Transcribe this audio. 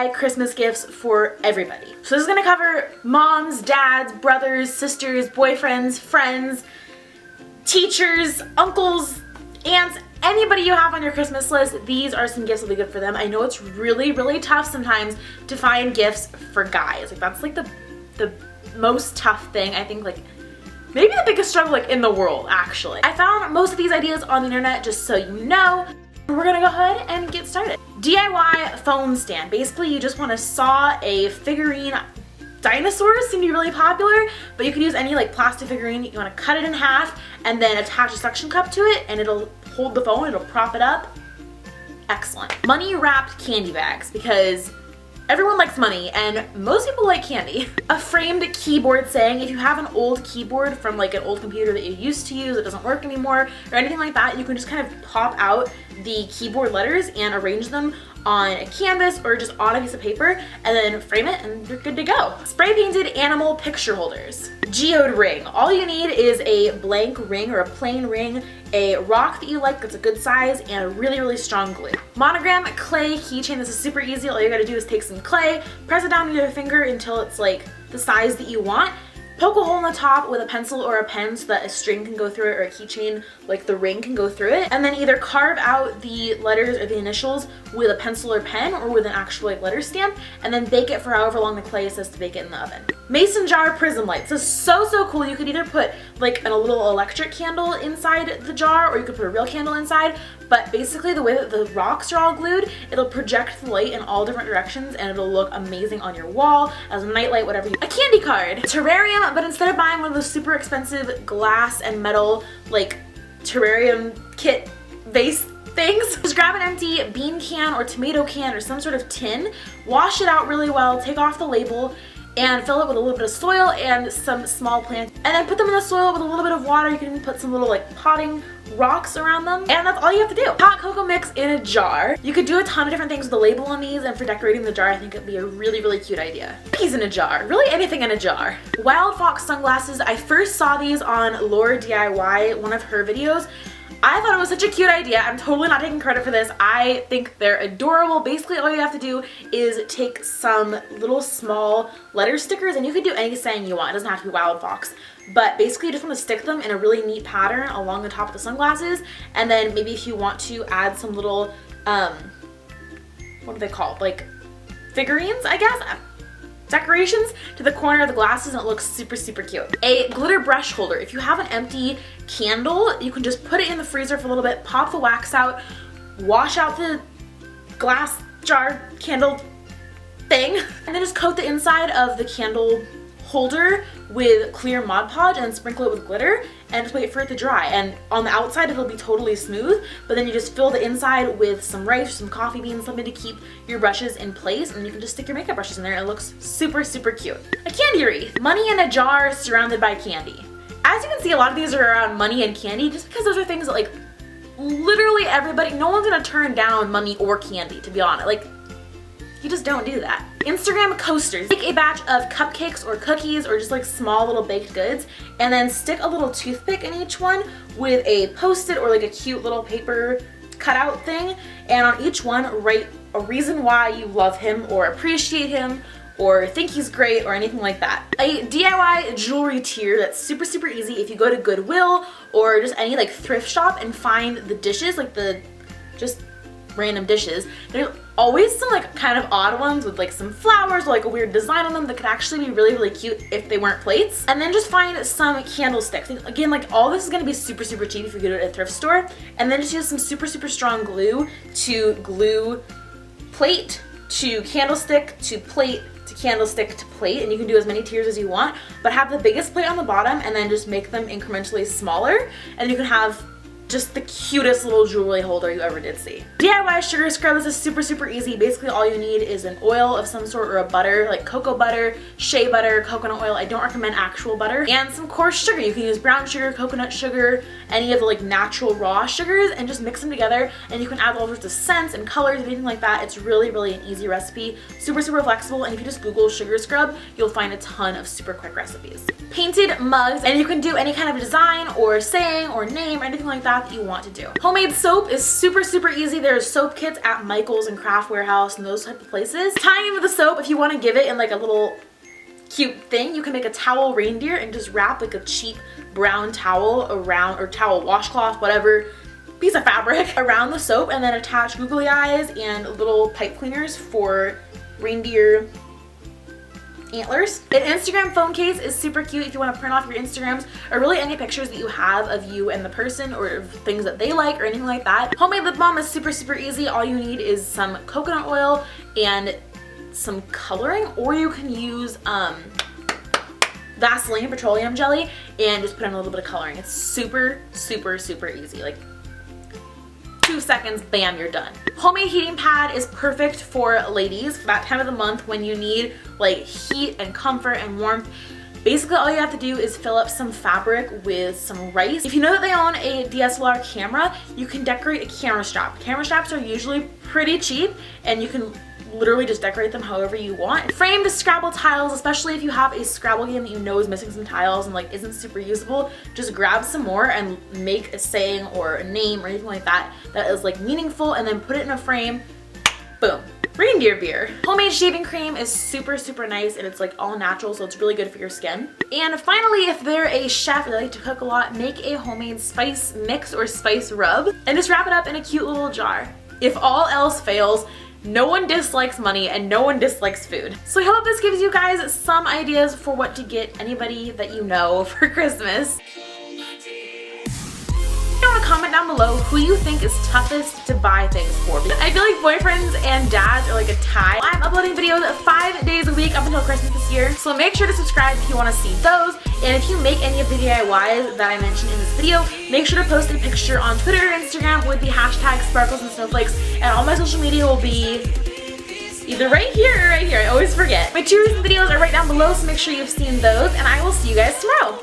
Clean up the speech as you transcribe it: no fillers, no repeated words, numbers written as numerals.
DIY Christmas gifts for everybody. So this is gonna cover moms, dads, brothers, sisters, boyfriends, friends, teachers, uncles, aunts, anybody you have on your Christmas list. These are some gifts that will be good for them. I know it's really, really tough sometimes to find gifts for guys. Like that's like the most tough thing, I think, like maybe the biggest struggle like in the world actually. I found most of these ideas on the internet, just so you know. We're gonna go ahead and get started. DIY phone stand. Basically you just want to saw a figurine. Dinosaurs seem to be really popular, but you can use any like plastic figurine. You want to cut it in half and then attach a suction cup to it and it'll hold the phone, it'll prop it up. Excellent. Money wrapped candy bags, because everyone likes money and most people like candy. A framed keyboard saying, if you have an old keyboard from like an old computer that you used to use that doesn't work anymore or anything like that, you can just kind of pop out the keyboard letters and arrange them on a canvas or just on a piece of paper and then frame it and you're good to go. Spray painted animal picture holders. Geode ring. All you need is a blank ring or a plain ring, a rock that you like that's a good size, and a really, really strong glue. Monogram clay keychain. This is super easy. All you gotta do is take some clay, press it down with your finger until it's like the size that you want. Poke a hole in the top with a pencil or a pen so that a string can go through it, or a keychain like the ring can go through it, and then either carve out the letters or the initials with a pencil or pen or with an actual like letter stamp, and then bake it for however long the clay says to bake it in the oven. Mason jar prism lights. This is so cool. You could either put like a little electric candle inside the jar or you could put a real candle inside, but basically the way that the rocks are all glued, it'll project the light in all different directions and it'll look amazing on your wall as a nightlight, whatever you. A candy card. Terrarium, but instead of buying one of those super expensive glass and metal like terrarium kit vase things, just grab an empty bean can or tomato can or some sort of tin, wash it out really well, take off the label, and fill it with a little bit of soil and some small plants, and then put them in the soil with a little bit of water. You can even put some little like potting rocks around them, and that's all you have to do. Hot cocoa mix in a jar. You could do a ton of different things with the label on these, and for decorating the jar I think it'd be a really, really cute idea. Cookies in a jar. Really anything in a jar. Wild fox sunglasses. I first saw these on Laura DIY, one of her videos. I thought it was such a cute idea. I'm totally not taking credit for this. I think they're adorable. Basically all you have to do is take some little small letter stickers, and you can do any saying you want. It doesn't have to be wild fox. But basically you just want to stick them in a really neat pattern along the top of the sunglasses, and then maybe if you want to add some little, what are they called? Like figurines, I guess? Decorations to the corner of the glasses, and it looks super cute. A glitter brush holder. If you have an empty candle, you can just put it in the freezer for a little bit, pop the wax out, wash out the glass jar candle thing, and then just coat the inside of the candle holder with clear Mod Podge and sprinkle it with glitter and just wait for it to dry. And on the outside it'll be totally smooth, but then you just fill the inside with some rice, some coffee beans, something to keep your brushes in place, and you can just stick your makeup brushes in there and it looks super cute. A candy wreath. Money in a jar surrounded by candy. As you can see, a lot of these are around money and candy, just because those are things that like literally everybody, no one's gonna turn down money or candy, to be honest. Like, you just don't do that. Instagram coasters. Take a batch of cupcakes or cookies or just like small little baked goods, and then stick a little toothpick in each one with a post-it or like a cute little paper cutout thing, and on each one write a reason why you love him or appreciate him or think he's great or anything like that. A DIY jewelry tier that's super easy. If you go to Goodwill or just any like thrift shop and find the dishes, like the just random dishes, there's always some like kind of odd ones with like some flowers or like a weird design on them that could actually be really cute if they weren't plates. And then just find some candlesticks. Again, like all this is gonna be super cheap if you go to a thrift store, and then just use some super strong glue to glue plate to candlestick to plate to candlestick to plate, and you can do as many tiers as you want, but have the biggest plate on the bottom and then just make them incrementally smaller, and you can have just the cutest little jewelry holder you ever did see. DIY sugar scrub. This is super easy. Basically all you need is an oil of some sort or a butter, like cocoa butter, shea butter, coconut oil. I don't recommend actual butter. And some coarse sugar. You can use brown sugar, coconut sugar, any of the like natural raw sugars and just mix them together, and you can add all sorts of scents and colors and anything like that. It's really an easy recipe, super flexible, and if you just Google sugar scrub, you'll find a ton of super quick recipes. Painted mugs, and you can do any kind of design or saying or name or anything like that you want to do. Homemade soap is super easy. There's soap kits at Michael's and Craft Warehouse and those type of places. Tying in with the soap, if you want to give it in like a little cute thing, you can make a towel reindeer and just wrap like a cheap brown towel around, or towel washcloth, whatever, piece of fabric around the soap, and then attach googly eyes and little pipe cleaners for reindeer antlers. An Instagram phone case is super cute if you want to print off your Instagrams or really any pictures that you have of you and the person or things that they like or anything like that. Homemade lip balm is super easy. All you need is some coconut oil and some coloring, or you can use Vaseline petroleum jelly and just put in a little bit of coloring. It's super easy. Like 2 seconds, bam, you're done. Homemade heating pad is perfect for ladies for that time of the month when you need like heat and comfort and warmth. Basically, all you have to do is fill up some fabric with some rice. If you know that they own a DSLR camera, you can decorate a camera strap. Camera straps are usually pretty cheap, and you can literally just decorate them however you want. Framed Scrabble tiles, especially if you have a Scrabble game that you know is missing some tiles and like isn't super usable, just grab some more and make a saying or a name or anything like that that is like meaningful, and then put it in a frame. Boom. Reindeer beer. Homemade shaving cream is super nice, and it's like all natural, so it's really good for your skin. And finally, if they're a chef or they like to cook a lot, make a homemade spice mix or spice rub and just wrap it up in a cute little jar. If all else fails, no one dislikes money and no one dislikes food. So I hope this gives you guys some ideas for what to get anybody that you know for Christmas. Comment down below who you think is toughest to buy things for. I feel like boyfriends and dads are like a tie. I'm uploading videos 5 days a week up until Christmas this year, so make sure to subscribe if you want to see those. And if you make any of the DIYs that I mentioned in this video, make sure to post a picture on Twitter or Instagram with the hashtag sparkles and snowflakes, and all my social media will be either right here or right here. I always forget. My 2 recent videos are right down below, so make sure you've seen those, and I will see you guys tomorrow.